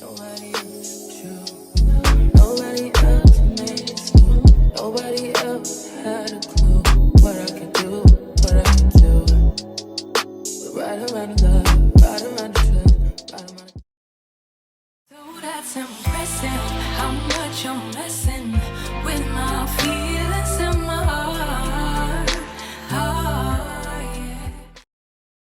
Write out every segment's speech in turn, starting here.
Nobody else true. Nobody else makes me. Nobody else had a clue what I could do, what I could do. We're right around the love, right around the truth, right around the. So that's impressive how much I'm messing with my feelings in my heart. Oh, yeah.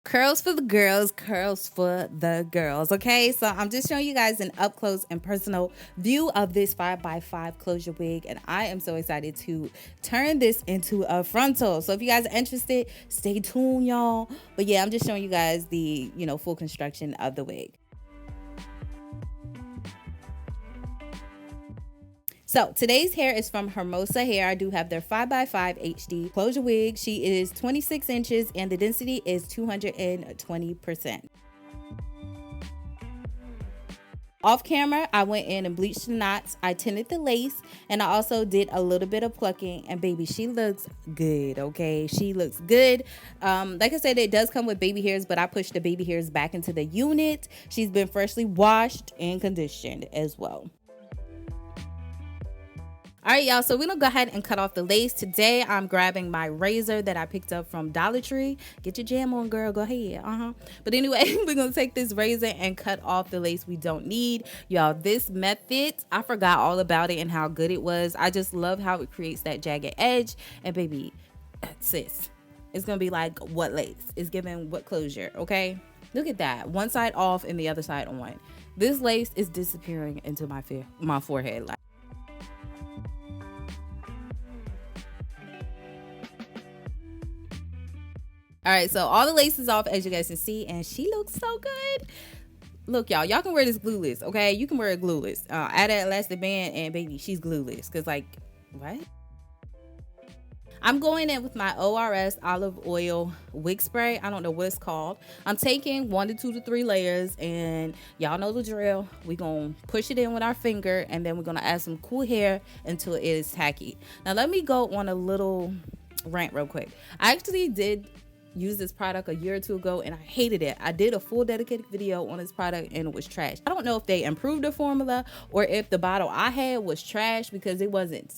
Curls for the girls, curls for the girls. Okay, so I'm just showing you guys an up close and personal view of this 5x5 closure wig, and I am so excited to turn this into a frontal. So if you guys are interested, stay tuned, y'all. But yeah, I'm just showing you guys the full construction of the wig. So today's hair is from Hermosahair. I do have their 5x5 HD closure wig. She is 26 inches and the density is 220%. Off camera, I went in and bleached the knots. I tinted the lace, and I also did a little bit of plucking. And baby, she looks good, okay? She looks good. Like I said, it does come with baby hairs, but I pushed the baby hairs back into the unit. She's been freshly washed and conditioned as well. All right, y'all, so we're gonna go ahead and cut off the lace. Today, I'm grabbing my razor that I picked up from Dollar Tree. Get your jam on, girl, go ahead, But anyway, we're gonna take this razor and cut off the lace we don't need. Y'all, this method, I forgot all about it and how good it was. I just love how it creates that jagged edge. And baby, sis, it's gonna be like what lace? It's giving what closure, okay? Look at that, one side off and the other side on. This lace is disappearing into my forehead. All right, so all the lace is off, as you guys can see, and she looks so good. Look, y'all can wear this glueless, okay? You can wear it glueless. Add an elastic band, and baby, she's glueless. Because, like, what? I'm going in with my ORS olive oil wig spray. I don't know what it's called. I'm taking 1 to 2 to 3 layers, and y'all know the drill. We're going to push it in with our finger, and then we're going to add some cool hair until it is tacky. Now, let me go on a little rant real quick. I actually did use this product a year or two ago and I hated it. I did a full dedicated video on this product and it was trash. I don't know if they improved the formula or if the bottle I had was trash because it wasn't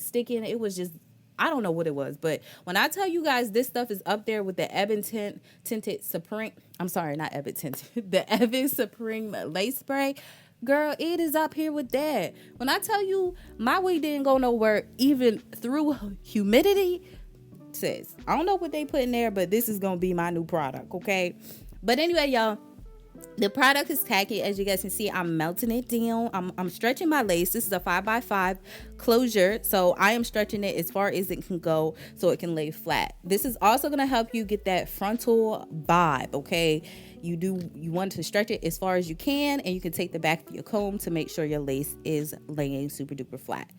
sticking. It was just, I don't know what it was. But when I tell you guys this stuff is up there with the Tinted Supreme, I'm sorry, not Evan Tinted, the Evan Supreme lace spray, girl, it is up here with that. When I tell you my wig didn't go nowhere even through humidity, sis, I don't know what they put in there, but this is gonna be my new product, okay? But anyway, y'all, the product is tacky. As you guys can see, I'm melting it down. I'm stretching my lace. This is a 5x5 closure, so I am stretching it as far as it can go so it can lay flat. This is also gonna help you get that frontal vibe, okay? You want to stretch it as far as you can, and you can take the back of your comb to make sure your lace is laying super duper flat.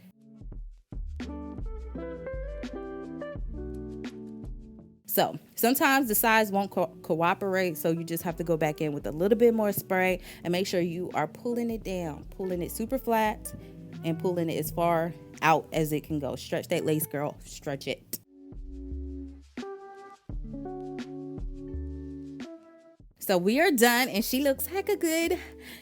So sometimes the size won't cooperate, so you just have to go back in with a little bit more spray and make sure you are pulling it down, pulling it super flat and pulling it as far out as it can go. Stretch that lace, girl, stretch it. So we are done and she looks hecka good.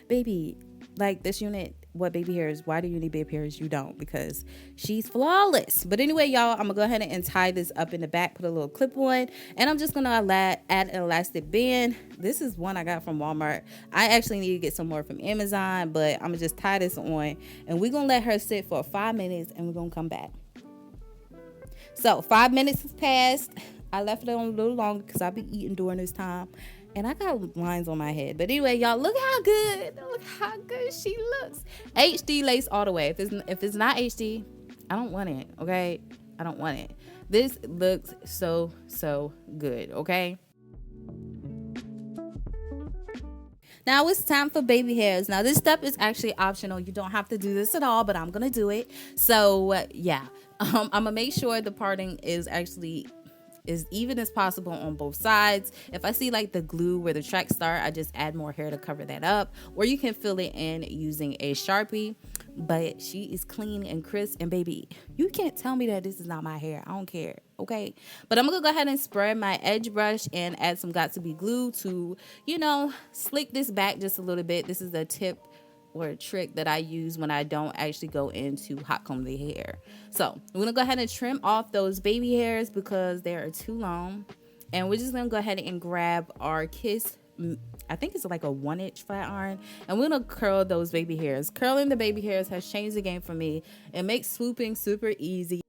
Baby, like this unit, what baby hairs? Why do you need baby hairs? You don't, because she's flawless. But anyway, y'all, I'm gonna go ahead and tie this up in the back, put a little clip on, and I'm just gonna add an elastic band. This is one I got from Walmart. I actually need to get some more from Amazon, but I'm gonna just tie this on and we're gonna let her sit for 5 minutes and we're gonna come back. So 5 minutes has passed. I left it on a little longer because I'll be eating during this time. And I got lines on my head. But anyway, y'all, look how good she looks. HD lace all the way. If it's not HD, I don't want it, okay? I don't want it. This looks so good, okay? Now it's time for baby hairs. Now this step is actually optional. You don't have to do this at all, but I'm gonna do it. So yeah, I'm gonna make sure the parting is actually as even as possible on both sides. If I see like the glue where the tracks start, I just add more hair to cover that up, or you can fill it in using a Sharpie. But she is clean and crisp, and baby, you can't tell me that this is not my hair. I don't care, okay? But I'm gonna go ahead and spread my edge brush and add some got to be glue to, you know, slick this back just a little bit. This is the tip or a trick that I use when I don't actually go into hot comb the hair. So we're gonna go ahead and trim off those baby hairs because they are too long. And we're just gonna go ahead and grab our Kiss, I think it's like a 1-inch flat iron, and we're gonna curl those baby hairs. Curling the baby hairs has changed the game for me. It makes swooping super easy.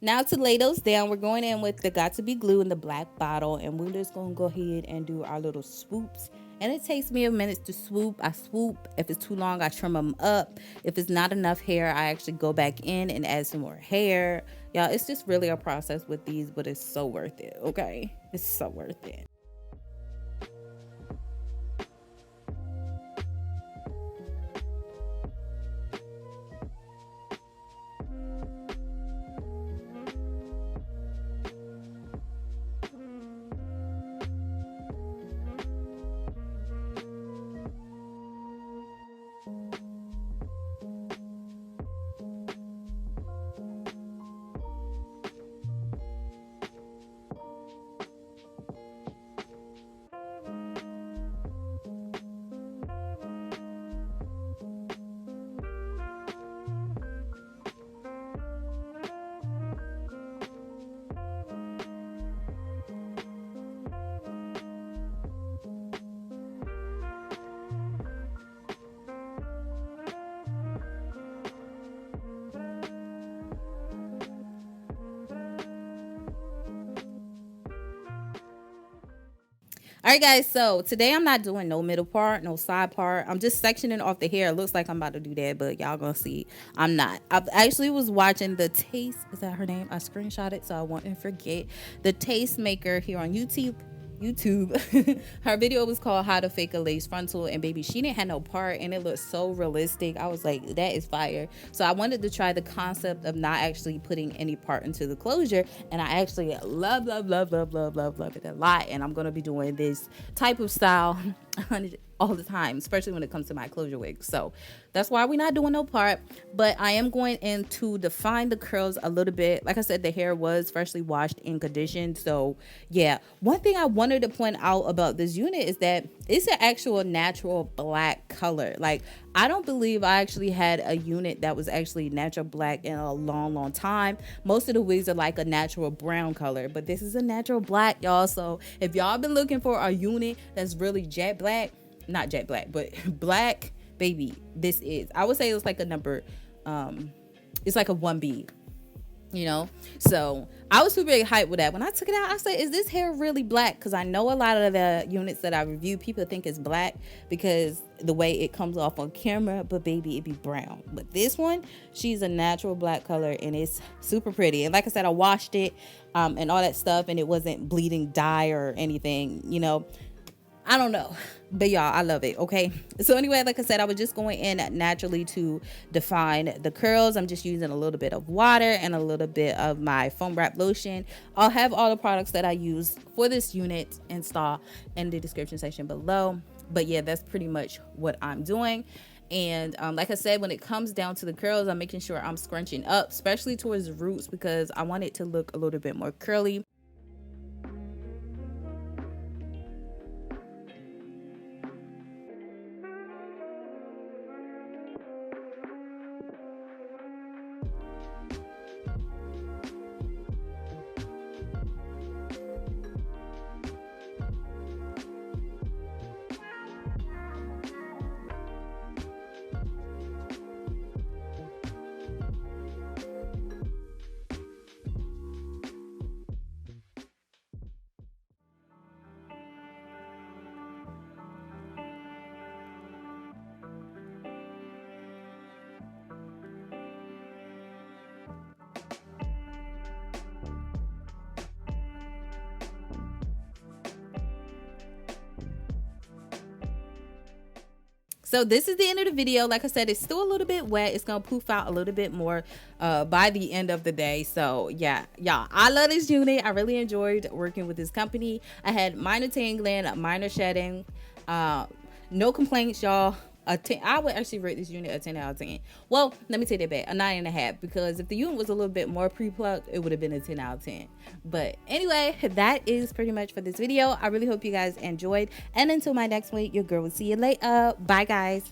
Now to lay those down, we're going in with the Got2b glue in the black bottle, and we're just going to go ahead and do our little swoops. And it takes me a minute to swoop. I swoop. If it's too long, I trim them up. If it's not enough hair, I actually go back in and add some more hair. Y'all, it's just really a process with these, but it's so worth it, okay? It's so worth it. All right, guys, so today I'm not doing no middle part, no side part. I'm just sectioning off the hair. It looks like I'm about to do that, but y'all gonna see I'm not. I actually was watching the Taste, is that her name? I screenshot it so I won't forget. The Taste Maker here on YouTube. Her video was called How to Fake a Lace Frontal, and baby, she didn't have no part and it looked so realistic. I was like, that is fire. So I wanted to try the concept of not actually putting any part into the closure, and I actually love it a lot. And I'm gonna be doing this type of style all the time, especially when it comes to my closure wigs. So that's why we're not doing no part, but I am going in to define the curls a little bit. Like I said, the hair was freshly washed and conditioned. So yeah, one thing I wanted to point out about this unit is that it's an actual natural black color. Like, I don't believe I actually had a unit that was actually natural black in a long time. Most of the wigs are like a natural brown color, but this is a natural black, y'all. So if y'all been looking for a unit that's really jet black, not jet black, but black, baby, this is, I would say it's like a number, it's like a 1B, you know. So I was super hyped with that. When I took it out, I said, is this hair really black? Because I know a lot of the units that I review, people think it's black because the way it comes off on camera, but baby, it be brown. But this one, she's a natural black color and it's super pretty. And like I said, I washed it and all that stuff, and it wasn't bleeding dye or anything, you know. I don't know, but y'all, I love it. Okay, so anyway, like I said, I was just going in naturally to define the curls. I'm just using a little bit of water and a little bit of my foam wrap lotion. I'll have all the products that I use for this unit install in the description section below, but yeah, that's pretty much what I'm doing. And like I said, when it comes down to the curls, I'm making sure I'm scrunching up, especially towards the roots, because I want it to look a little bit more curly. So this is the end of the video. Like I said, it's still a little bit wet. It's gonna poof out a little bit more by the end of the day. So yeah, y'all, I love this unit. I really enjoyed working with this company. I had minor tangling, minor shedding, no complaints, y'all. I would actually rate this unit a 10 out of 10. Well, let me take that back, a 9.5, because if the unit was a little bit more pre-plucked, it would have been a 10 out of 10. But anyway, that is pretty much for this video. I really hope you guys enjoyed, and until my next week, your girl will see you later. Bye guys.